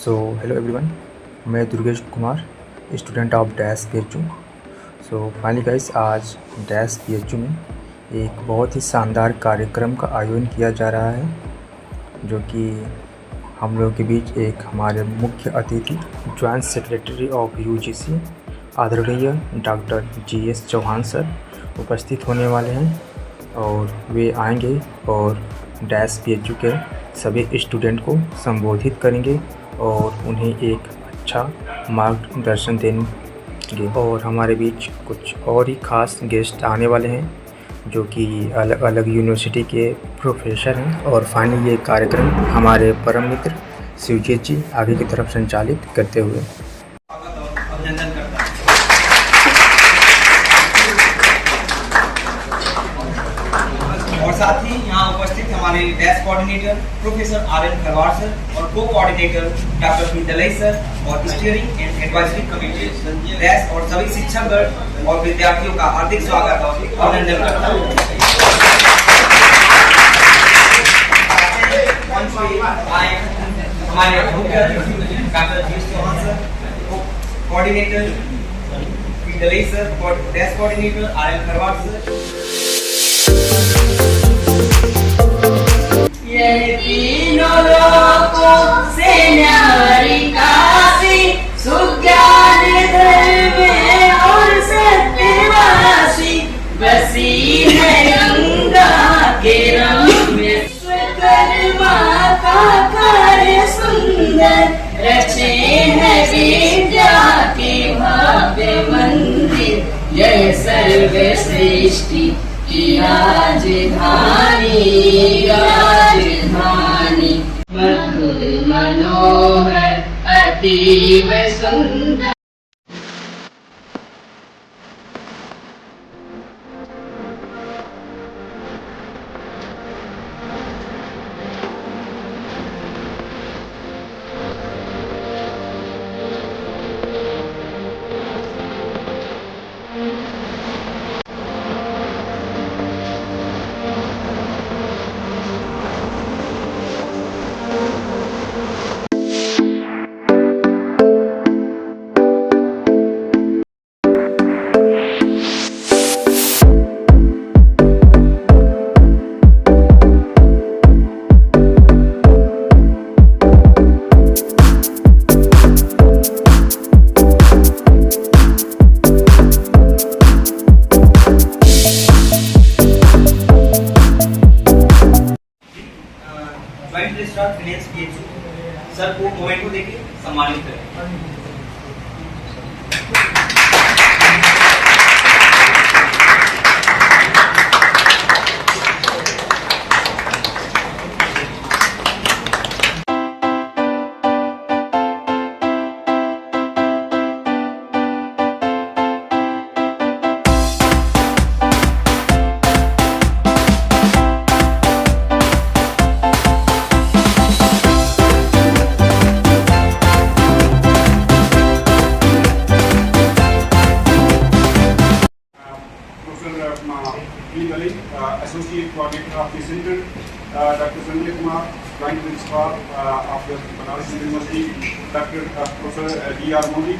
So hello everyone, मैं Durgesh Kumar, student of dash PHU। So finally guys, आज dash PHU में एक बहुत ही शानदार कार्यक्रम का आयोजन किया जा रहा है, जो कि हम लोगों के बीच एक हमारे मुख्य अतिथि जॉइंट सेक्रेटरी ऑफ UGC आदरणीय डॉक्टर GS चौहान सर उपस्थित होने वाले हैं, और वे आएंगे और डैश PHU के सभी स्टूडेंट को संबोधित करेंगे और उन्हें एक अच्छा मार्गदर्शन देंगे। और हमारे बीच कुछ और ही ख़ास गेस्ट आने वाले हैं, जो कि अलग अलग यूनिवर्सिटी के प्रोफेसर हैं। और फाइनली ये कार्यक्रम हमारे परम मित्र शिवजीत जी आगे की तरफ संचालित करते हुए। अभिनंदन करता हूं। और साथ ही यहाँ उपस्थित हमारे dash coordinator professor RN Kharwar sir और को कोऑर्डिनेटर डॉक्टर पी सर और steering and advisory committee dash और सभी शिक्षकगण और विद्यार्थियों का हार्दिक स्वागत और अभिनंदन करता हूँ। हमारे मुख्य अतिथि doctor GS Chauhan sir, coordinator P sir और dash coordinator RN Kharwar sir. ये तीनों लोकों से न्यारी काशी, सुज्ञान धर्म और सत्यवासी, बसी है गंगा के रम्य विश्वकर्मा का कार्य सुंदर, रचे है विद्या के भव्य मंदिर, यह सर्वश्रेष्ठी की राजधानी, राजधानी मधुर मनोहर अतीव सुंदर। Joint registrar finance PHU sir को मोमेंटो देके सम्मानित करें। Associate Coordinator of the Center, Dr. Sanjay Kumar, Joint Registrar of the Banaras University, Dr. Professor DR Modi,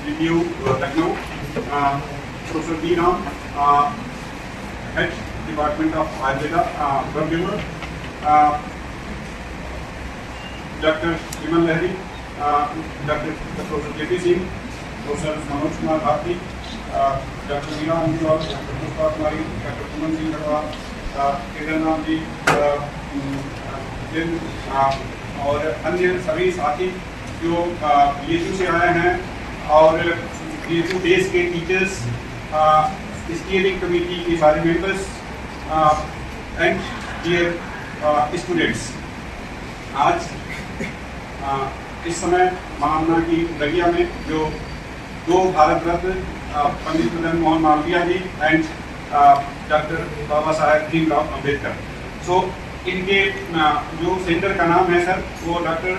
Review Lucknow, Professor D. Ram, Head Department of Ayurveda, Bangalore, Dr. Vimal Lahiri, Dr. Professor J.P. Singh, Professor Manoj Kumar Bharti, doctor Meera Anjul, doctor Pushpa Kumari, doctor Kuman Singh Garhwal, Kedarnath ji और अन्य सभी साथी जो PHU से आए हैं, और PHU देश के टीचर्स, स्टीयरिंग कमेटी के सारे मेंबर्स एंड डियर स्टूडेंट्स। आज इस समय महामना की डगिया में जो 2 भारत रत्न पंडित मदन मोहन मालवीय जी एंड डॉक्टर बाबा साहेब भीमराव अम्बेडकर, सो इनके जो सेंटर का नाम है सर, वो doctor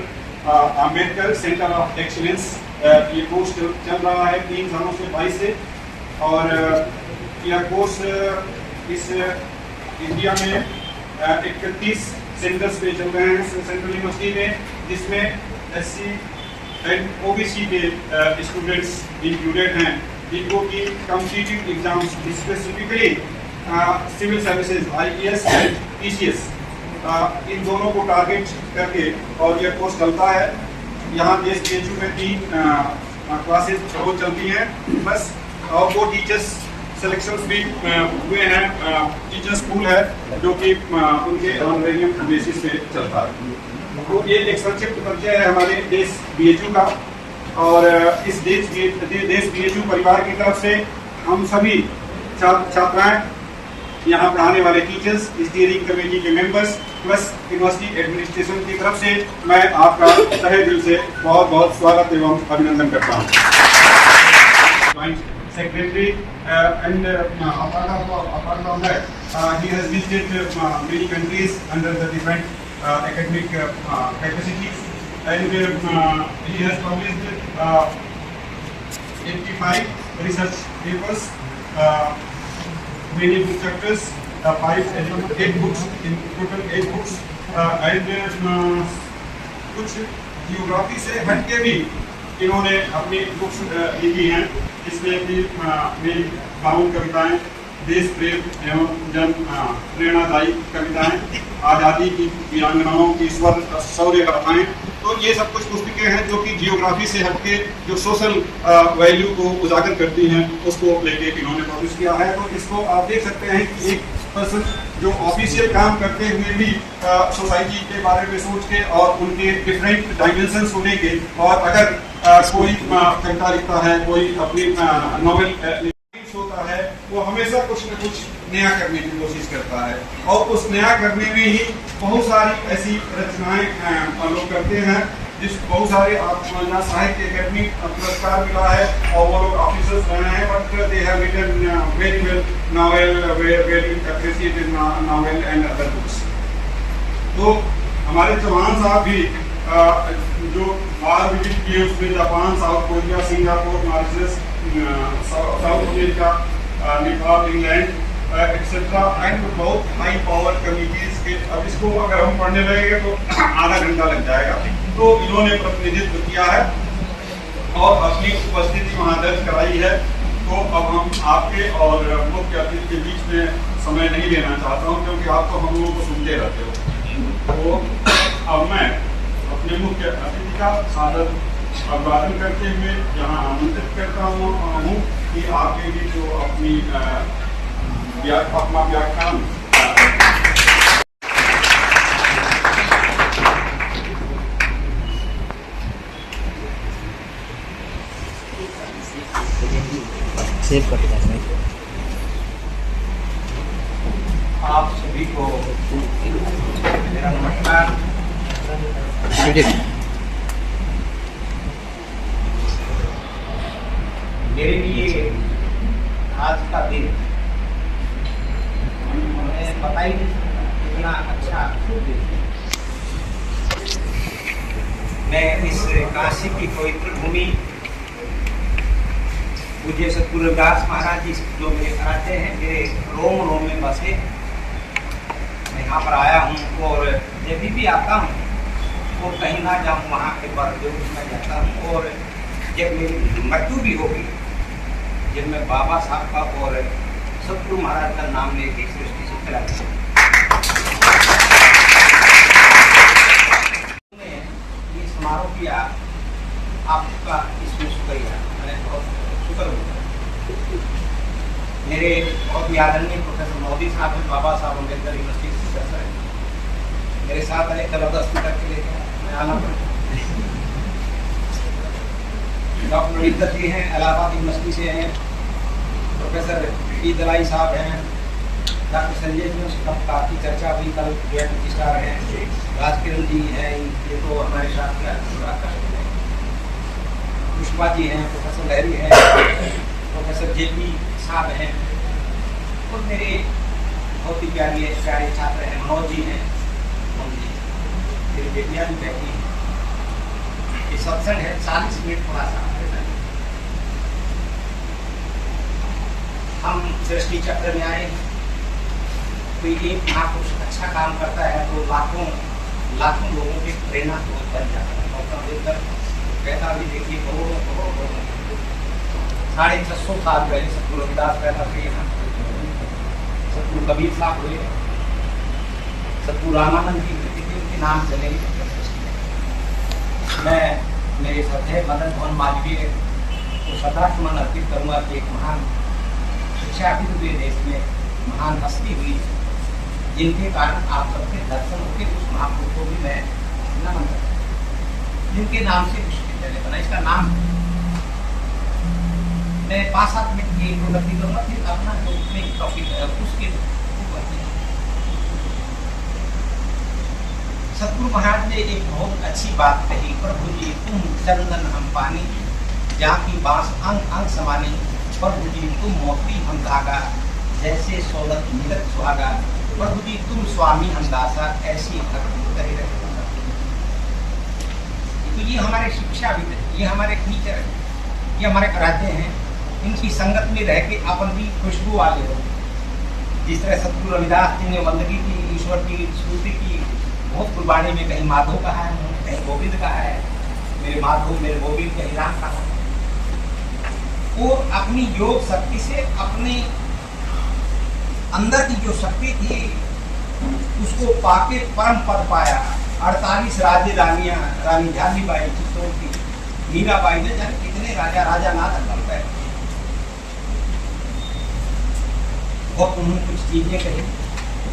Ambedkar centre of excellence. ये कोर्स चल रहा है 3 सालों से 22 से, और यह कोर्स इस इंडिया में 31 सेंटर्स पे चल रहे हैं सेंट्रल यूनिवर्सिटी में, जिसमें SC एंड OBC के स्टूडेंट्स इंक्लूडेड हैं, जिनको कि competitive exams specifically civil services IAS and PCS इन दोनों को टारगेट करके और यह कोर्स चलता है। यहाँ DSPHU में 3 क्लासेज रोज चलती हैं बस, और वो टीचर्स सिलेक्शंस भी हुए हैं। टीचर्स स्कूल है जो कि उनके ऑनरेरियम बेसिस पे चलता है। तो ये एक संक्षिप्त परिचय है हमारे DSPHU का, और इस DSPHU परिवार की तरफ से हम सभी छात्राएं, यहाँ पढ़ाने वाले टीचर्स, स्टीयरिंग कमेटी के मेंबर्स प्लस यूनिवर्सिटी एडमिनिस्ट्रेशन की तरफ से मैं आपका तहे दिल से बहुत बहुत स्वागत एवं अभिनंदन करता हूँ। Secretary and apart from that, he has visited many countries under the different academic capacities, and he has published 85 research papers, many book chapters, 8 books, in total 8 books, and कुछ जियोग्राफी से हटके भी इन्होंने अपनी बुक्स लिखी हैं, जिसमें कि मेरी बावन कविताएं, देश प्रेम एवं जन प्रेरणादायी कविताएं, आज़ादी की वीरांगनाओं की शौर्य गाथाएं, तो ये सब कुछ पुस्तकें हैं जो कि जियोग्राफी से हटके जो सोशल वैल्यू को उजागर करती हैं, उसको लेके इन्होंने पब्लिश किया है। तो इसको आप देख सकते हैं कि एक पर्सन जो ऑफिशियल काम करते हुए भी सोसाइटी के बारे में सोच के और उनके डिफरेंट डायमेंशंस होने के, और अगर कोई कविता लिखता है, कोई अपनी नॉवेल होता है, वो हमेशा कुछ न कुछ नया करने की कोशिश करता है, और उस नया करने में ही बहुत सारी ऐसी रचनाएं लोग करते हैं, जिस बहुत सारे यहाँ साहित्य अकेडमी पुरस्कार मिला है, और वो लोग ऑफिसर्स रहे हैं, but they have written very well novel, very appreciated novel and other books. तो हमारे चौहान साहब भी जो बाहर विजिट किए उसमें Japan, south Korea, Singapore, Mauritius, south America, Nepal, England etcetera, and बहुत हाई पावर कमिटीज के। अब इसको अगर हम पढ़ने लगेंगे तो आधा घंटा लग जाएगा। तो इन्होंने प्रतिनिधित्व किया है और अपनी उपस्थिति वहाँ दर्ज कराई है। तो अब हम आपके और मुख्य अतिथि के बीच में समय नहीं लेना चाहता हूँ, क्योंकि आप तो हम लोगों को सुनते रहते हो। तो अब मैं अपने मुख्य अतिथि का सादर अभिवादन करते हुए यहाँ आमंत्रित करता हूँ कि आपके भी जो अपनी अपना व्याख्यान सेव करते हैं। आप सभी को मेरा नमस्कार। मेरे लिए आज का दिन हमें पता ही नहीं इतना अच्छा दिन। मैं इस काशी की पवित्र भूमि पूज्य सतगुरु रविदास महाराज जी जो मेरे कराते हैं, मेरे रोम रोम में बसे। मैं यहाँ पर आया हूँ और जब भी आता हूँ तो कहीं ना जाऊँ वहाँ के बरदेव में जाता हूँ। और जब मेरी मृत्यु भी होगी, जब मैं बाबा साहब का और सतगुरु महाराज का नाम लेके सृष्टि से चला गया, ये समारोह किया, आपका इसमें शुक्रिया, मैं बहुत शुक्र हूँ। मेरे बहुत ही आदरणीय प्रोफेसर मोदी साहब हैं, बाबा साहब अम्बेडकर यूनिवर्सिटी के प्रोफेसर हैं, मेरे साथ अनेक जबरदस्ती करके लेके मैं आना पड़ा। डॉक्टर रविंदर जी हैं, इलाहाबाद यूनिवर्सिटी से हैं, प्रोफेसर पी दलाई साहब हैं, डॉक्टर संजय जी उसका काफ़ी चर्चा हुई, कल प्रतिष्ठा रहे हैं, राजकिरण जी हैं, ये तो हमारे साथ हैं, पुष्पा जी हैं, प्रोफेसर लहरी हैं, प्रोफेसर JP साहब हैं, और मेरे बहुत ही प्यारे छात्र हैं, मनोज जी हैं, मेरी बेटियाँ भी बैठी हैं। ये सत्संग है, 40 मिनट थोड़ा सा हम सृष्टि चक्र में आए। कोई एक महापुरुष अच्छा काम करता है तो लाखों लोगों की प्रेरणा बन जाता है। डॉक्टर अम्बेडकर भी देखिए करोड़ों 650 साल पहले सतगुरु रविदास पैदा हुए यहाँ, सतगुरु कबीर साहब हुए, सतगुरु रामानंद जी हुए, उनके नाम चले। मैं मेरे श्रद्धेय मदन मोहन मालवीय को श्रद्धासुमन अर्पित करूँगा कि एक महान शिक्षाविद हुए देश में, महान हस्ती हुई, जिनके कारण आप सबके दर्शन होते, उस महापुरुष को भी मैं नमन करता हूँ, जिनके नाम से विश्वविद्यालय बना। इसका नाम मैं 5-7 मिनट की इंट्रोडक्शन करूँगा, फिर अपना जो मेन टॉपिक है उसके ऊपर। सतगुरु महाराज ने एक बहुत अच्छी बात कही, प्रभु जी तुम चंदन हम पानी, जहाँ की बांस अंग अंग समानी, प्रभु जी तुम मोती हम धागा, जैसे सोलत मिलत सुहागा, प्रभु जी तुम स्वामी हम दासा, ऐसी भक्ति करे रहे। तो ये हमारे शिक्षाविद है, ये हमारे टीचर है, ये हमारे आराध्य हैं। इनकी संगत में रह के अपन भी खुशबू वाले हो। जिस तरह सतगुरु रविदास जी ने बंदगी की, ईश्वर की स्तुति की, बहुत गुरबाणी में कहीं माधव कहा है, कहीं गोविंद कहा है, मेरे माधव मेरे गोविंद, कहीं राम कहा है। और अपनी योग शक्ति से अपने अंदर की जो शक्ति थी उसको पाके परम पद पाया। 48 राजे रानियां, रानी झांसीबाई, चित्तौड़ की मीराबाई ने जाने कितने राजा नाथ बन गए। बहुत उन्होंने कुछ चीजें कही,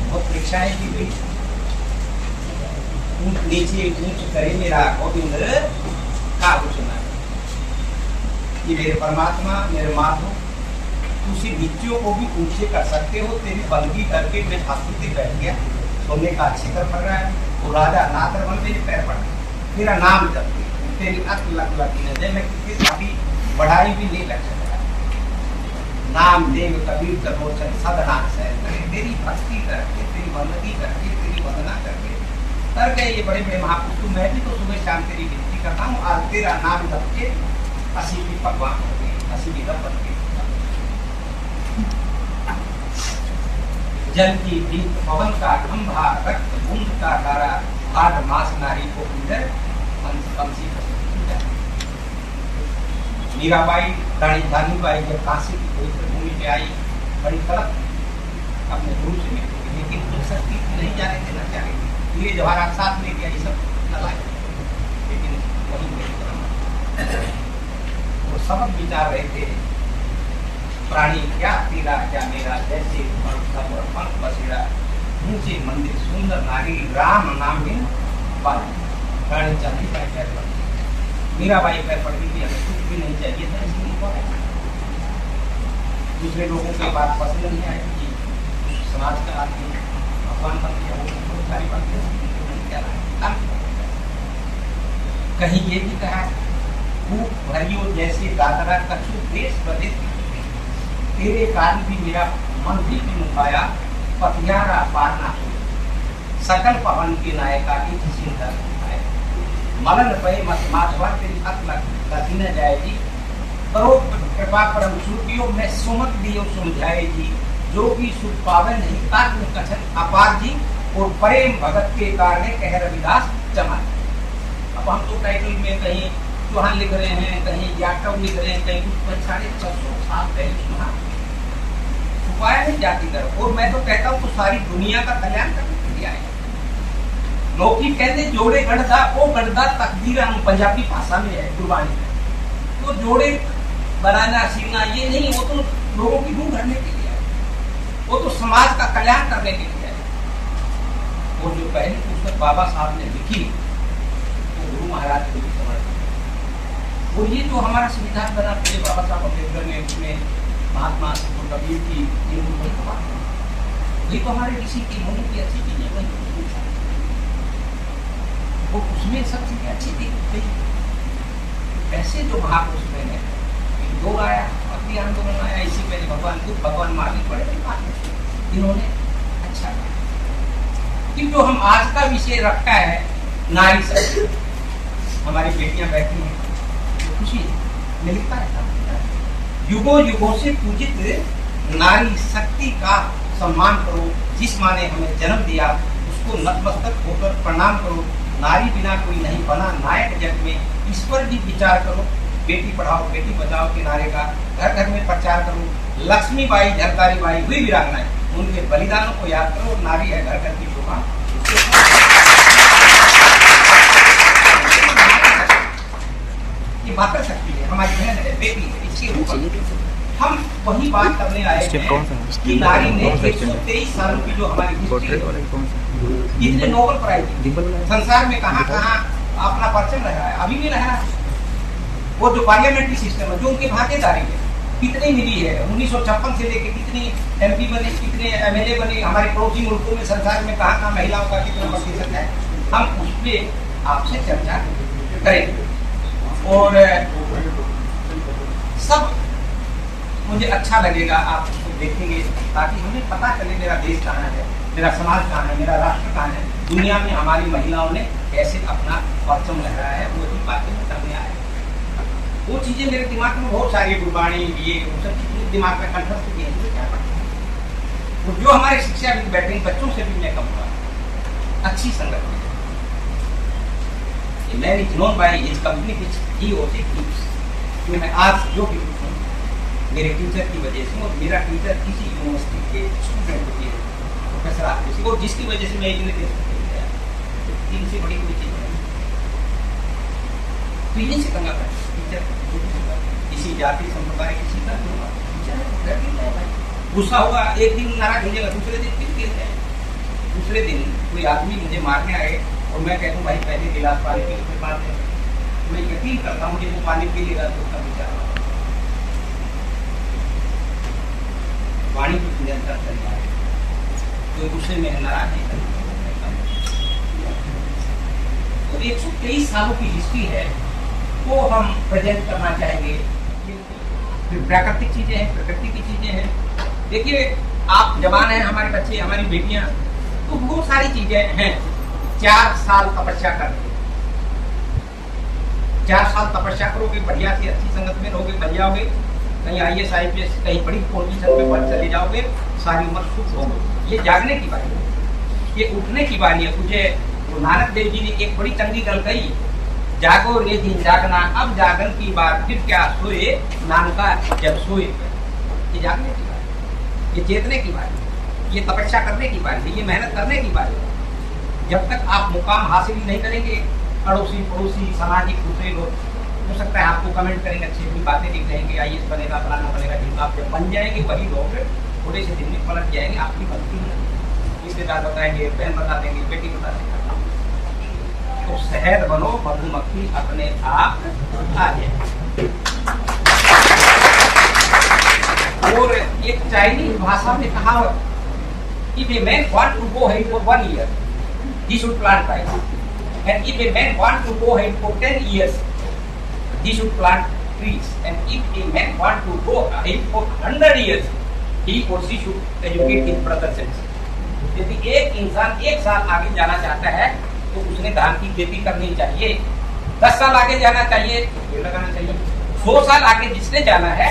बहुत परीक्षाएं की गई। नीचे ऊंच करे मेरा गोविंद का घोषणा, ये मेरे परमात्मा मेरे माधव, उसी नीचियों को भी ऊंचे कर सकते हो। तेरी बंदगी करके मैं हाथी बैठ गया, सोने का शिखर पड़ रहा है, वो राजा नाथ बन मेरे पैर पड़ गया, मेरा नाम जब तेरी अक लग लगी नजर में किसी अभी बढ़ाई भी नहीं लग सकता। नाम देव कबीर करोचन सदनाथ सहज करे, तेरी भक्ति करके, तेरी बंदगी करके, तेरी वंदना करके ये बड़े बड़े महापुरुष। मैं भी तो सुबह शाम तेरी गिनती करता हूँ, आज तेरा नाम जप के असी भी भगवान हो गए, असी भी रब बन गए। जल की दीप पवन का खंभा, रक्त बूंद का धारा, भाग मास नारी को इधर पंछी मीराबाई, रानी झांसीबाई जब काशी की पवित्र भूमि पे आई, बड़ी तड़प अपने गुरु से मिली, लेकिन कुछ शक्ति नहीं जाने देना चाह रही थी। ये जवाहरात साथ में किया, ये सब नलायक, लेकिन वही वो सबक विचार रहे थे। प्राणी क्या तेरा क्या मेरा, जैसे पंख बसेरा, ऊंचे मंदिर सुंदर नारी, राम नाम में बाली। रानी झांसीबाई पैर पड़, मीराबाई पैर पड़ गई थी, हमें कुछ भी नहीं चाहिए था, इसलिए दूसरे लोगों की बात पसंद नहीं आई कि समाज का आदमी भगवान बन गया, वो सारी बातें कहीं ये भी कहा, भूख भरियो जैसे दादरा कछु देश प्रदेश, तेरे कारण भी मेरा मन भी मुखाया, पतियारा पारना सकल पवन के नायका की चिंता मलन पे माधवा तेरी हक लगी न जाएगी, करो कृपा परम सुखियो मैं सुमत दियो समझाए जी, जो भी सुख पावे नहीं ताकि कथन अपार जी, और प्रेम भगत के कारण कह रविदास जमा। अब हम तो टाइटल में कहीं चौहान लिख रहे हैं, कहीं याकव लिख रहे हैं, कहीं कुछ 650 साल पहले सुना, छुपाया नहीं जाती तरफ। और मैं तो कहता हूँ तो सारी दुनिया का कल्याण करने के लिए आए। लोग कहते जोड़े गढ़दा, वो गढ़दा तकदीर हम पंजाबी भाषा में है, गुरबानी में, तो जोड़े बनाना सीखना ये नहीं, वो तो लोगों की रूह भरने के लिए है, वो तो समाज का कल्याण करने के लिए है। और जो पहली पुस्तक बाबा साहब ने लिखी वो गुरु महाराज को भी समर्पित। और ये जो हमारा संविधान बना पूरे बाबा साहब अम्बेडकर ने, उसमें महात्मा कबीर की ये तो हमारे ऋषि की मुनि की अच्छी चीजें बनी, वो उसमें सब चीजें अच्छी थी। ऐसे जो महापुरुष में दो आया, भक्ति आंदोलन आया, इसी पहले भगवान बुद्ध, भगवान महावीर बड़े इन्होंने अच्छा। कि जो हम आज का विषय रखा है नारी शक्ति, हमारी बेटियां बैठी हैं, तो खुशी मिलता है। युगों युगों से पूजित नारी शक्ति का सम्मान करो, जिस माँ ने हमें जन्म दिया उसको नतमस्तक होकर प्रणाम करो, नारी बिना कोई नहीं बना नायक जग में, इस पर भी विचार करो। बेटी पढ़ाओ बेटी बचाओ के नारे का घर घर में प्रचार करो। लक्ष्मीबाई झलकारी बाई हुई वीरांगनाएं, उनके बलिदानों को याद करो। नारी है घर घर की शोभा। ये मातृ शक्ति है, हमारी बहन है, बेटी है, इसके ऊपर हम वही बात करने आए हैं कि नारी ने 123 सालों की जो हमारी हिस्ट्री है, इतने नोबेल प्राइज संसार में कहाँ अपना परचम रहा है, अभी भी रहा है। वो जो पार्लियामेंट्री सिस्टम है, जो उनकी भागीदारी है, कितनी मिली है। 1956 से लेके कितनी MP बने, कितने MLA बने, हमारे पड़ोसी मुल्कों में संसार में कहाँ महिलाओं का कितना प्रतिशत है, हम उस पर आपसे चर्चा करेंगे। और सब मुझे अच्छा लगेगा आप उसको देखेंगे, ताकि हमें पता चले मेरा देश कहाँ है, मेरा समाज कहाँ है, मेरा राष्ट्र कहाँ है, दुनिया में हमारी महिलाओं ने कैसे अपना परचम लहराया है। वो ही बातें करने आए। वो चीजें मेरे दिमाग में बहुत सारी, गुरबाणी ये सब चीजें दिमाग में कंठस्थ की है। तो जो हमारे शिक्षा में बैठे बच्चों से भी मैं कहूँगा अच्छी संगत में। मैंने known by his company which he was a teacher. मैं आज जो भी हूँ मेरे टीचर की वजह से, और मेरा टीचर किसी यूनिवर्सिटी के स्टूडेंट के प्रोफेसर आदमी को, जिसकी वजह से मैं इतने देश में गया, तो इनसे बड़ी कोई चीज नहीं। तो इन्हीं से कंगा कर टीचर किसी जाति संप्रदाय किसी का गुस्सा होगा, एक दिन नाराज हो जाएगा, दूसरे दिन फिर गिर जाए। दूसरे दिन कोई आदमी मुझे मारने आए और मैं कहता हूँ भाई पहले गिलास पानी पी फिर बाद में, मैं यकीन करता हूँ मुझे वो पानी पी लेगा तो उसका विचार वाणी की निरंतर चल रहा है, तो दूसरे में नाराज नहीं करता। तो 123 सालों की हिस्ट्री है, वो हम प्रेजेंट करना चाहेंगे। प्राकृतिक चीजें हैं, प्रकृति की चीजें हैं। देखिए आप जवान हैं, हमारे बच्चे, हमारी बेटियां, तो बहुत सारी चीजें हैं। 4 साल तपस्या करके, 4 साल तपस्या करोगे, बढ़िया से अच्छी संगत में रहोगे, बन जाओगे, कहीं IAS IPS कहीं बड़ी पोजीशन पे पर चले जाओगे, सारी उम्र सुख होगी। ये जागने की बारी है, ये उठने की बारी है। मुझे गुरु नानक देव जी ने एक बड़ी चंगी गल कही, जागो रे दिन जागना, अब जागन की बात, फिर क्या सोए नानका जब सोए। ये जागने की बात, ये चेतने की बात, ये तपस्या करने की बात है, ये मेहनत करने की बात है। जब तक आप मुकाम हासिल ही नहीं करेंगे, अड़ोसी पड़ोसी सामाजिक दूसरे लोग हो सकता है आपको कमेंट करेंगे, अच्छी अच्छी बातें लिख रहेंगे, IAS बनेगा, फलाना बनेगा, जिनका आप जब बन जाएंगे वही लोग थोड़े से दिन में पलट जाएंगे। आपकी गलती नहीं, रिश्तेदार बताएंगे, बहन बता देंगे, बेटी बता देंगे। तो शहद बनो, मधुमक्खी अपने आप आ जाए। और एक चाइनीज भाषा में कहा, if a man want to go ahead for 1 year, he should plant rice. And if a man want to go ahead for 10 years, he should plant trees. And if a man want to go ahead for 100 years, he or she should educate his brothers and sisters. यदि एक इंसान 1 साल आगे जाना चाहता है तो उसने धान की खेती करनी चाहिए। 10 साल आगे जाना चाहिए, पेड़ लगाना चाहिए। 100 साल आगे जिसने जाना है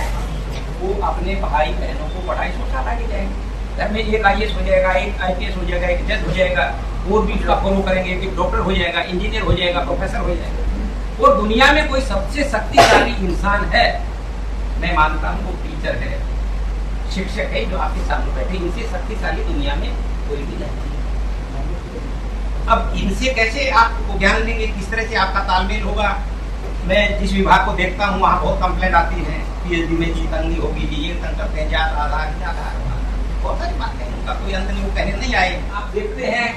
वो अपने भाई बहनों को पढ़ाई 100 साल आगे जाएंगे। घर में एक IAS हो जाएगा, एक IPS हो जाएगा, एक जज हो जाएगा, और भी फॉलो करेंगे, एक डॉक्टर हो जाएगा, इंजीनियर हो जाएगा, प्रोफेसर हो जाएगा। और दुनिया में कोई सबसे शक्तिशाली इंसान है, मैं मानता हूँ वो टीचर है, शिक्षक है, जो आपके सामने बैठे। इनसे शक्तिशाली दुनिया में कोई भी नहीं। अब इनसे कैसे आपको ज्ञान देंगे, किस तरह से आपका तालमेल होगा। मैं जिस विभाग को देखता हूँ वहाँ बहुत कंप्लेंट आती है, PhD में जी तंगी होगी, जी ये तंग करते हैं, जात आधार बहुत सारी बातें, उनका कोई अंत नहीं, वो कहने नहीं आए। आप देखते हैं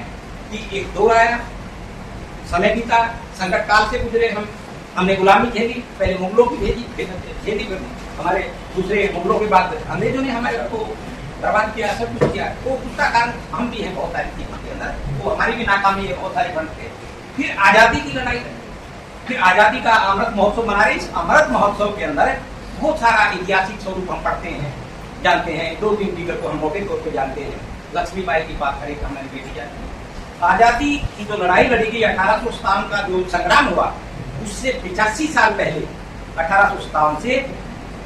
कि एक दौर आया, समय बीता, संकट काल से गुजरे, हमने गुलामी झेली, पहले मुगलों की झेली, हमारे दूसरे मुगलों के बाद अंग्रेजों ने हमारे को बर्बाद किया, सब कुछ किया। वो उसका कारण हम भी हैं बहुत सारी चीजों के अंदर, वो हमारी भी नाकामी है बहुत सारी बनते। फिर आजादी की लड़ाई, फिर आजादी का अमृत महोत्सव मना रहे। इस अमृत महोत्सव के अंदर बहुत सारा ऐतिहासिक स्वरूप हम पढ़ते हैं, जानते हैं। 2-3 फिगर को हम मोटे तौर पर जानते हैं। लक्ष्मीबाई की बात करें, हमारी बेटी जानते हैं। आजादी की जो लड़ाई लड़ी गई 1857 का जो संग्राम हुआ, उससे 85 साल पहले 1857 से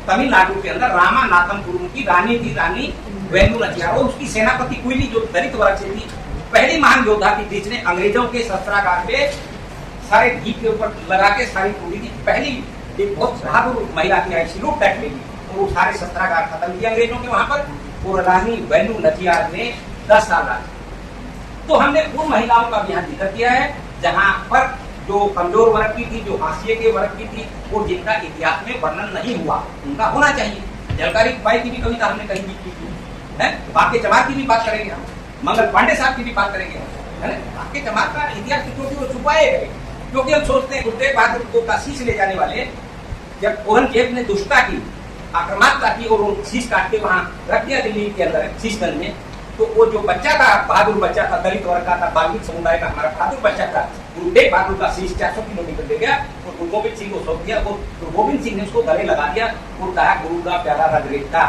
तमिलनाडु के अंदर रामानाथपुरम की रानी थी, रानी वेलु नाचियार, और उसकी सेनापति कुइली जो दलित वर्ग से थी, पहली महान योद्धा थी जिसने अंग्रेजों के शस्त्रागार पे सारे गीत के ऊपर लगा के सारी पूरी की पहली एक बहुत बहादुर महिला की आई सिलूट टैक लेगी और वो सारे शस्त्रागार खत्म किया अंग्रेजों के वहां पर। और रानी वेलू नचियार ने 10 साल राज। तो हमने उन महिलाओं का भी यहाँ जिक्र किया है जहाँ पर जो कमजोर वर्ग की थी, जो हाशिए के वर्ग की थी और जिनका इतिहास में वर्णन नहीं हुआ, उनका होना चाहिए। झलकारी बाई की भी कविता हमने कहीं लिखी थी, है बाके चमार की भी बात करेंगे हम, मंगल पांडे साहब की भी बात करेंगे, है ना। बाके चमार का इतिहास क्योंकि वो छुपाए गए, क्योंकि हम सोचते हैं गुरु तेग बहादुर को का शीश ले जाने वाले जब औरंगजेब ने दुष्टता की, आक्रामकता की और वो शीश काट के वहां रख दिया दिल्ली के अंदर शीशगंज में, तो वो जो बच्चा था, बहादुर बच्चा था, दलित वर्ग का था, बाल्मीक समुदाय का हमारा बहादुर बच्चा था, गुरु तेग बहादुर का शीश 400 किलोमीटर ले गया और गुरु गोविंद सिंह को सौंप दिया। और गुरु गोविंद सिंह ने उसको गले लगा दिया और कहा गुरु का प्यारा रगरेट था।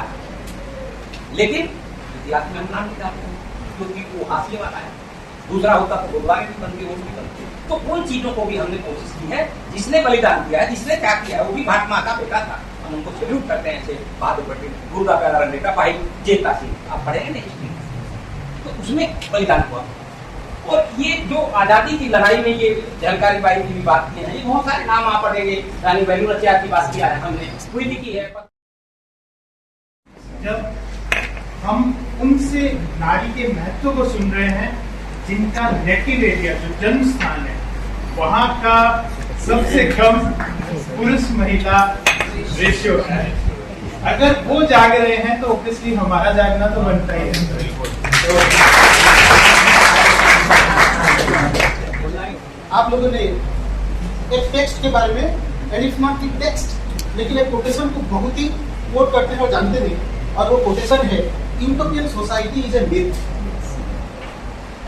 लेकिन इतिहास में हम नाम नहीं डालते क्योंकि वो हाशिए वाला है, दूसरा होता तो गुरुद्वारे भी बनते, वो भी बनते। तो उन चीजों को भी हमने कोशिश की है, जिसने बलिदान दिया है, जिसने क्या किया है, वो भी भारत माँ का बेटा था। हम उनको सैल्यूट करते हैं, ऐसे बहादुर पटेल, गुरु का प्यारा रगरेटा भाई जेता सिंह, आप पढ़ेंगे नहीं हिस्ट्री, तो उसमें बलिदान हुआ। और ये जो आजादी की लड़ाई में ये झलकारी बाई की भी बात की है, ये बहुत सारे नाम आप पढ़ेंगे, रानी वेलू नचियार की बात किया है हमने, कोई भी की है। जब हम उनसे नारी के महत्व को सुन रहे हैं जिनका नेटिव एरिया जो जन्म स्थान है वहाँ का सबसे कम पुरुष महिला रेशियो है, अगर वो जाग रहे हैं तो ऑब्वियसली हमारा जागना तो बनता ही है। आप लोगों ने एक टेक्स्ट के बारे में, and if not the text, लेकिन एक कोटेशन को बहुत ही कोट करते हैं और जानते नहीं, और वो कोटेशन है utopian society is a myth,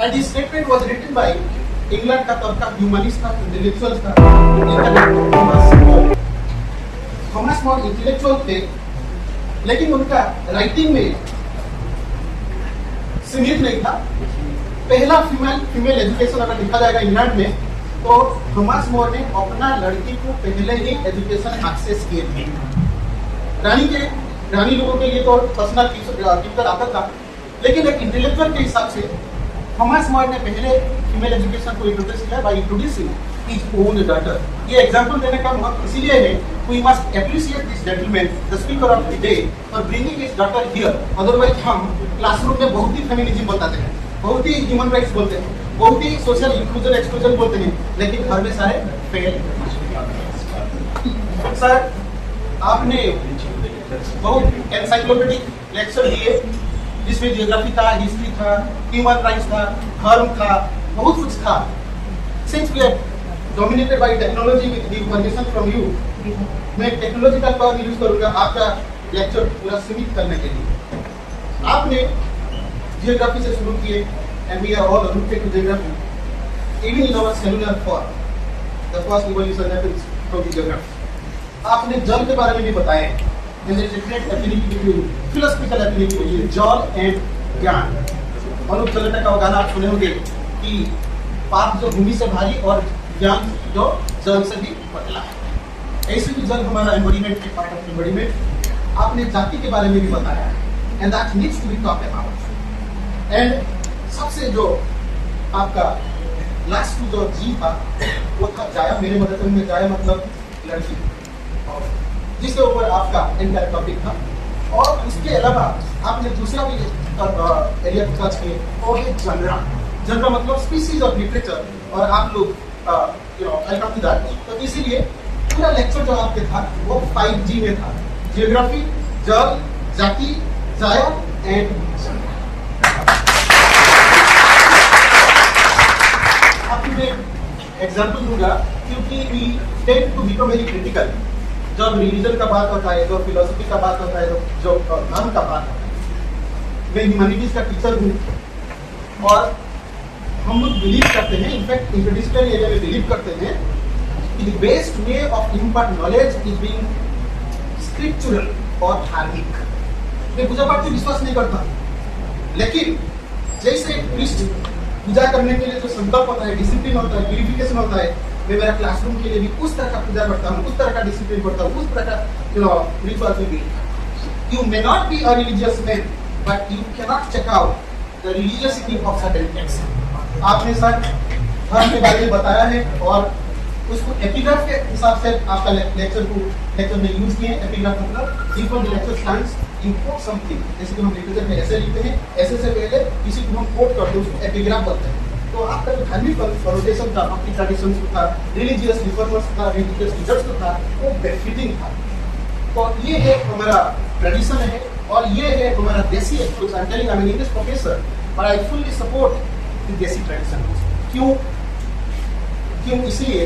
and this statement was written by England का तब का ह्यूमनिस्ट था, इंटेलेक्चुअल था, थॉमस मोर इंटेलेक्चुअल थे, लेकिन उनका राइटिंग में सीमित नहीं था। पहला फीमेल एजुकेशन अगर देखा जाएगा इंग्लैंड में, तो थॉमस मोर ने अपना लड़की को पहले ही एजुकेशन एक्सेस किए थे। रानी लोगों के लिए तो पर्सनल टीचर आता था, लेकिन एक इंटेलेक्चुअल के हिसाब से थॉमस मोर ने पहले फीमेल एजुकेशन को इंट्रोड्यूस किया by introducing his own daughter. ये एग्जांपल देने का महत्व इसलिए है, we must appreciate this gentleman, the speaker of the day, for bringing his daughter here. Otherwise हम क्लासरूम में बहुत ही फेमिनिज्म बताते हैं, बहुत ही ह्यूमन राइट्स बोलते हैं, बहुत ही सोशल इंक्लूजन एक्सक्लूजन बोलते हैं, लेकिन घर में सारे फेल। सर आपने बहुत एनसाइक्लोपीडिक लेक्चर दिए जिसमें जियोग्राफी था, हिस्ट्री था, ह्यूमन राइट्स था, धर्म था, बहुत कुछ था। Since we are dominated by technology with the permission from you, मैं टेक्नोलॉजी का टर्म यूज करूंगा आपका लेक्चर पूरा सीमित करने के लिए। आपने जियोग्राफी से शुरू किए, and we are all rooted to geography. Even in our cellular form, the first evolution happens from the geography. आपने जल के बारे में भी बताया, and there is a great affinity between philosophical affinity between जल and ज्ञान। अनुप जलोटा का गाना आप सुने होंगे कि पाप जो भूमि से भारी और ज्ञान जो जल से भी पतला है। ऐसे भी जल हमारा एम्बोडीमेंट है, पार्ट ऑफ एम्बोडीमेंट। आपने जाति के बारे में भी बताया, and that needs to be talked about. And सबसे जो आपका लास्ट जो जी था वो था जाया। मेरे मदद में जाया मतलब लड़की, जिसके ऊपर आपका एंटायर टॉपिक था। और इसके अलावा आपने दूसरा भी एरिया को टच किए, वो है जनरा। जनरा मतलब स्पीसीज ऑफ लिटरेचर, और आप लोग आई कम टू दैट। तो इसीलिए पूरा लेक्चर जो आपके था वो 5G में था, जियोग्राफी, जल, जाति, जाया एंड एग्जाम्पल दूंगा क्योंकि we tend to become very critical जब रिलीजन का बात होता है, जब फिलोसफी का बात होता है, जो धर्म का बात होता है। मैं ह्यूमैनिटीज का टीचर हूँ और हम लोग बिलीव करते हैं, इनफैक्ट इंटरडिसिप्लिनरी एरिया में बिलीव करते हैं कि the best way of impart knowledge is being scriptural और धार्मिक। मैं पूजा पाठ में विश्वास नहीं करता, लेकिन जैसे कृष्ण पूजा करने के लिए जो संकल्प होता है, डिसिप्लिन होता है, प्यूरिफिकेशन होता है, मैं मेरा क्लासरूम के लिए भी उस तरह का पूजा करता हूँ, उस तरह का डिसिप्लिन करता हूँ, उस तरह का रिचुअल में भी। You may not be a religious man, but you can not check out the religiosity of certain text. आपने सर धर्म के बारे में बताया है और उसको एपिग्राफ के हिसाब से आपका लेक्चर में यूज किए हैं। एपिग्राफ मतलब before the lecture starts you quote something, जैसे कि हम लिटरेचर में ऐसे लिखते हैं, ऐसे से पहले किसी को हम कोट करते हैं, उसको एपिग्राफ बोलते हैं। तो आपका जो धार्मिक कनोटेशन था, आपकी ट्रेडिशन था, रिलीजियस रिफॉर्मर्स था, रिलीजियस टीचर्स को था, वो बेफिटिंग था। तो ये है हमारा ट्रेडिशन है और ये है हमारा देसी approach. I am telling, I am an English professor but I fully support the देसी ट्रेडिशन। क्यों? इसलिए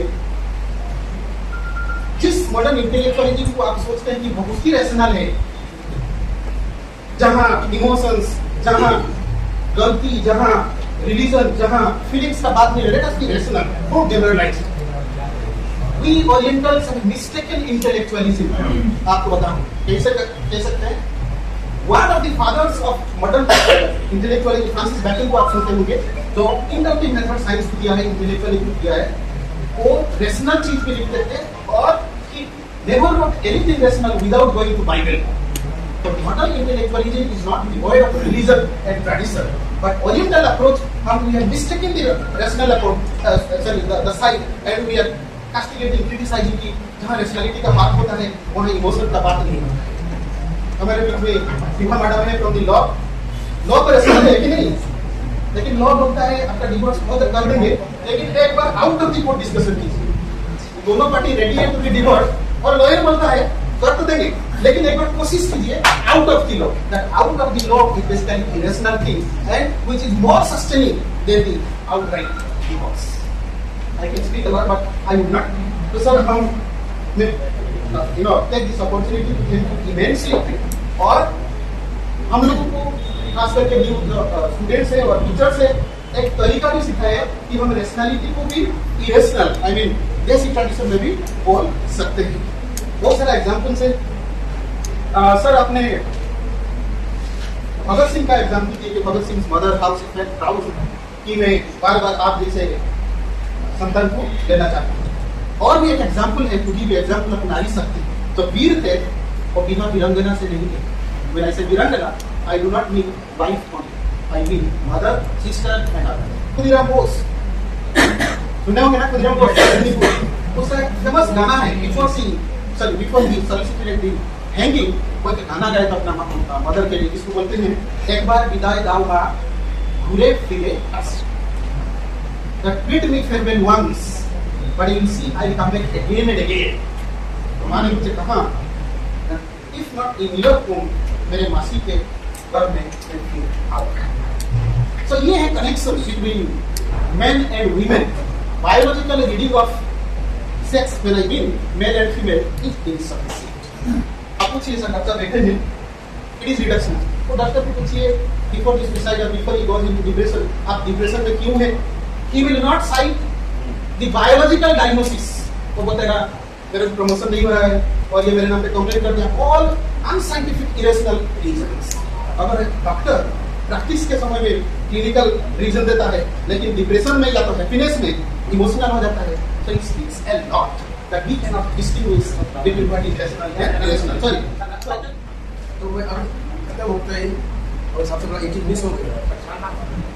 जिस मॉडर्न इंटेलेक्चुअलिज्म को आप सोचते हैं कि बहुत ही रैशनल है, जहां इमोशंस, जहां गलती, जहां रिलीजन, जहां फीलिंग्स का बात नहीं, let us be rational, don't generalize. We orientals have mistaken intellectualism. आपको बताऊं कैसे कह सकते हैं। One of the fathers of modern intellectualism Francis Bacon को आप सुनते होंगे, जो इंडक्टिव मेथड साइंस को किया है, इंटेलेक्चुअलिज्म किया है। वो रैशनल चीज पे लिखते थे और he never wrote anything rational without going to Bible. तो modern intellectualism is not devoid of religion and tradition, but oriental approach, we have mistaken the rational approach, the side, and we are castigating, criticizing कि जहाँ rationality का बात होता है वहाँ emotion का बात नहीं है। हमारे बीच में विभा मैडम है from the law तो rational है कि नहीं? लेकिन law बोलता है आपका divorce बहुत कर देंगे, लेकिन एक बार out of the court discussion कीजिए। दोनों पार्टी ready है to be divorced और lawyer बोलता है कर तो देंगे, लेकिन एक बार कोशिश कीजिए out of the law. That out of the law is basically irrational thing and which is more sustaining than the outright divorce. I can speak a lot but I would not. तो sir हम take this opportunity to thank you immensely, और हम लोगों को खास करके new students है और टीचर्स है एक तरीका भी सिखाया है कि हम रैशनैलिटी को भी इरेशनल, आई मीन देसी ट्रेडिशन में भी बोल सकते हैं। बहुत सारा एग्जाम्पल्स है। सर आपने भगत सिंह का एग्जाम्पल दिया कि Bhagat Singh mother house effect proud कि मैं बार बार आप जैसे संतान को लेना चाहता हूँ। और भी एक एग्जाम्पल है, टू गिव एग्जाम्पल ऑफ नारी शक्ति। तो वीर थे और बिना वीरांगना से नहीं थे। व्हेन आई से वीरांगना I do not mean wife only, I mean mother, sister and other. Khudiram Bose सुने होंगे ना, खुदीराम बोस उसका फेमस गाना है before he solicited the hanging, वो एक गाना गाया था अपना मदर के लिए, इसको बोलते हैं एक बार विदाई दाओ बा घूरे फिरे हंस, that treat me farewell once but you will see I will come back again and again। तो माँ ने मुझे कहा if not in your home, मेरे मासी के घर में फिर आओ। So ये है connection between men and women। Biological reading of sex when I mean male and female is insufficient। आप पूछिए सर डॉक्टर बैठे हैं, it is reduction। तो डॉक्टर को पूछिए before this suicide or before he goes into depression, आप depression में क्यों हैं? He will not cite the biological diagnosis। वो बताएगा मेरे को प्रमोशन नहीं हो रहा है और ये मेरे नाम पे कंप्लेंट कर दिया। All unscientific irrational reasons। अगर डॉक्टर प्रैक्टिस के समय में क्लिनिकल रीजन देता है, लेकिन डिप्रेशन में या तो हैप्पीनेस में इमोशनल हो जाता है, so it speaks a lot that we cannot distinguish between what is rational and irrational। Sorry। तो मैं अब खत्म होता है और सबसे बड़ा एक चीज मिस हो गया।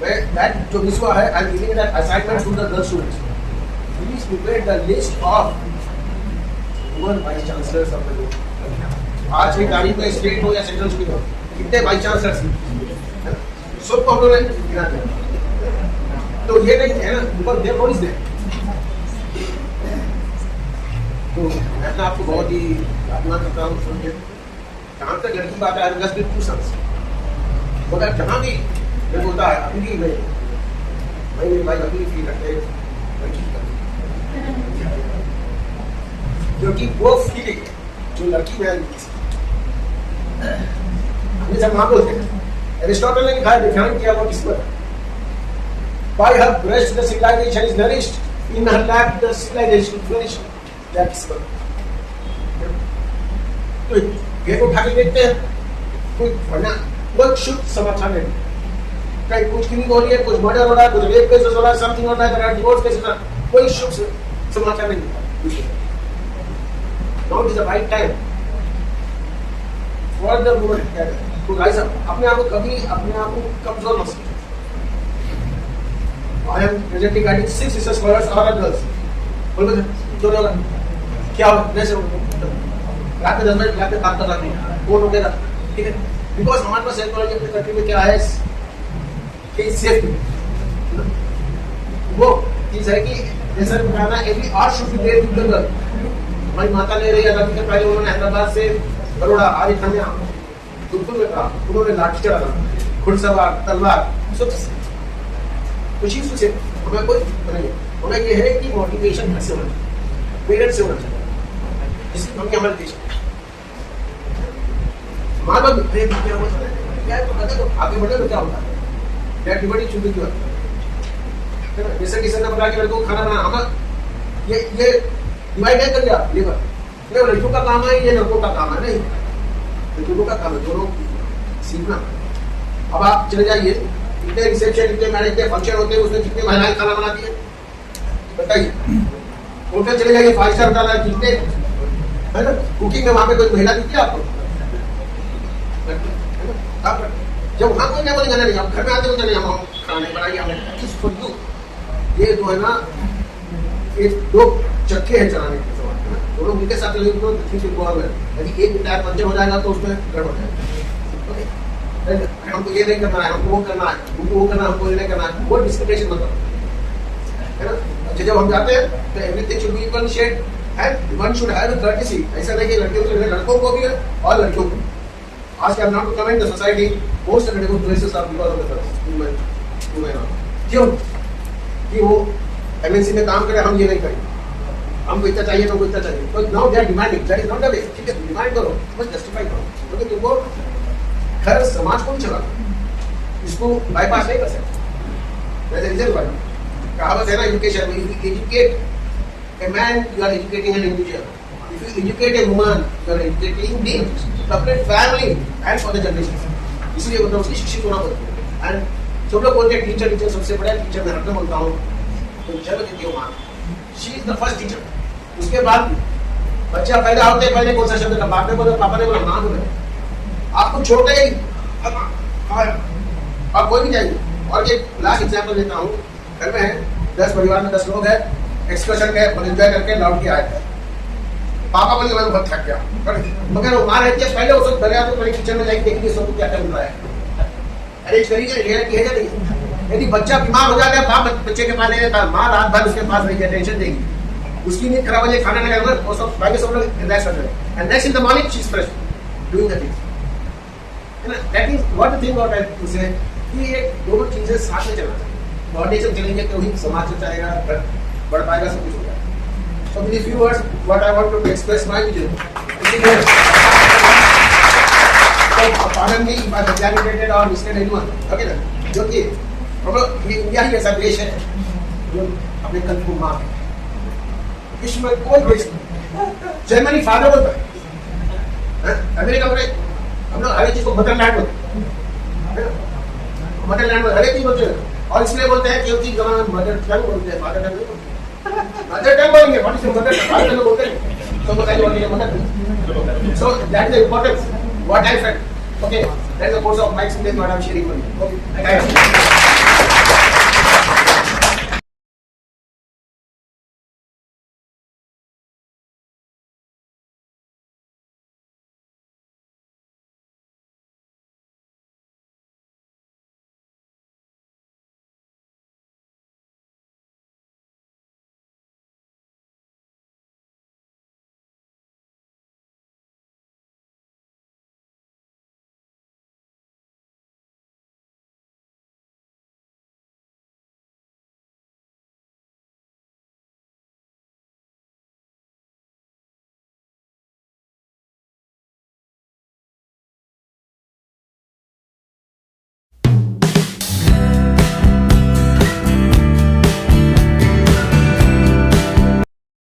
मैं दैट जो मिस हुआ है, I am giving that assignment to the girl students. Please prepare the list of women vice chancellors of the university. आज की तारीख में स्टेट हो या सेंट्रल स्कूल हो, कितने वाइस चांसलर्स हैं, सब प्रॉब्लम है। तो ये नहीं है ना, because there what is there. तो मैं तो आपको बहुत ही धन्यवाद करता हूँ सुन के। जहाँ तक लड़की बात है, जस्ट विद टू सन्स, मगर जहाँ भी मैं बोलता है अपनी मैं मेरी भाई अपनी फील रखते हैं लड़की का, क्योंकि वो फीलिंग जो लड़की में हमने जब माँ बोलते हैं, एरिस्टोटल ने लिखा है, ध्यान किया वो किस्मत। By her breast the civilization is nourished, in her lap the civilization flourished। That is what। तो ये उठा के देखते हैं, कोई वरना बहुत शुद्ध समाचार है, कहीं कुछ किलिंग हो रही है, कुछ मर्डर हो रहा है, कुछ रेप केसेस हो रहा है, समथिंग हो रहा है, डिवोर्स केसेस हो रहा है, कोई शुद्ध समाचार नहीं। Now is the right time for the woman to rise up। अपने आप को कमजोर मत समझो। I am presenting guiding 6 research scholars, all are girls। बोलो तो नहीं होगा क्या होगा कैसे रात में 10 मिनट रात में काम कर रहा है कौन रोकेगा ठीक है बिकॉज हमारे पास टेक्नोलॉजी अपने कंट्री में क्या है कि सेफ्टी वो चीज है कि जैसा बताना every art should be there to the girl हमारी माता ले रही है अभी तक पहले उन्होंने हैदराबाद से बड़ोड़ा आज खन्या तुमको में कहा उन्होंने लाठी चढ़ाना घुड़सवार तलवार सब कुछ ही सोचे हमें कोई नहीं हमें ये है कि मोटिवेशन घर से होना पेरेंट्स से होना चाहिए जिससे हम क्या हमारे देश माँ बाप क्या आगे बढ़े तो क्या होता है चुनती क्यों जैसे किसी ने बोला कि लड़कों को खाना बनाना हम ये डिवाइड नहीं कर दिया लेबर ये लड़कियों का काम है ये लड़कों का काम है नहीं लड़कों का काम है दोनों सीखना अब आप चले जाइए इतने रिसेप्शन इतने मैरिज के फंक्शन होते हैं उसमें कितने महिलाएं खाना बनाती है बताइए होटल चले जाइए 5 स्टार होटल है कितने है ना कुकिंग में वहां पे कोई महिला दिखती है आपको जब वहां कोई नहीं बोलेंगे नहीं आप घर में आते हो नहीं हम खाना नहीं बनाएंगे हमें ये जो है ना ये 2 चक्के हैं चलाने के दोनों मिलकर साथ चलेंगे तो यदि एक टायर पंचर हो जाएगा तो उसमें गड़बड़ है हमको ये नहीं करना है हमको वो करना है उनको वो करना हमको ये नहीं करना है वो डिस्क्रिमिनेशन मतलब है ना अच्छा जब हम जाते हैं तो everything should be equal shed and one should have courtesy ऐसा नहीं कि लड़कों को भी है और लड़कियों को आज के not to comment the society most of the places are because of the क्यों कि वो एमएनसी में काम करे हम ये नहीं करेंगे हमको इतना चाहिए तो इतना चाहिए तो now they are demanding that is not the way ठीक है डिमांड करो बस जस्टिफाई करो क्योंकि तुमको घर समाज को चला इसको बाईपास नहीं कर सकते दैट इज रीजन व्हाई कहावत है ना एजुकेशन में educate a man you are educating an individual if you educate a woman you are educating the separate family and for the generation इसलिए मतलब उसकी शिक्षित होना पड़ता है एंड सब लोग बोलते हैं टीचर सबसे बड़ा टीचर मैं हरदम बोलता हूँ तो चलो देती हूँ माँ she is the first teacher उसके बाद बच्चा पैदा होते पहले कौन सा शब्द था बाप ने बोला पापा ने बोला माँ बोले आपको छोटे ही आप कोई भी जाइए और एक लास्ट एग्जाम्पल देता हूँ घर में 10 परिवार में 10 लोग हैं एक्सकर्शन गए और एंजॉय करके लौट के आए थे पापा बोले मैं बहुत थक गया मगर वो माँ रहती है पहले वो सब दरिया तो किचन में जाएगी देखिए सब क्या क्या मिल रहा है अरेंज करिए रियलिटी है नहीं यदि बच्चा बीमार हो जाता है बाप बच्चे के पास नहीं रहता माँ रात भर उसके पास रही टेंशन देगी उसकी नींद खराब हो जाए खाना नहीं खाएगा वो सब बाकी सब लोग रिलैक्स कर रहे हैं and next in the morning she is fresh doing the things that is what the thing what I to say कि ये दोनों चीजें साथ में चलना चाहिए फाउंडेशन चलेंगे तो ही समाज चलेगा बढ़ पाएगा सब कुछ हो जाएगा so with few words what I want to express my vision pardon me if I exaggerated or misled anyone. Okay ना? जो कि हम लोग इंडिया ही ऐसा देश है जो अपने कल को माँ विश्व में कोई देश नहीं जर्मनी फादर बोलता है अमेरिका बोले हम लोग हर एक चीज को मदरलैंड बोलते हैं मदरलैंड में हर एक चीज बोलते हैं और इसलिए बोलते हैं क्योंकि जमाना में मदर टंग बोलते हैं फादर टंग नहीं बोलते मदर टंग बोलेंगे व्हाट इज मदर टंग बोलते हैं तो बताइए what is mother tongue so that is the importance what I felt. Okay, that's the course of my experience what I'm sharing with you. Okay, thank you.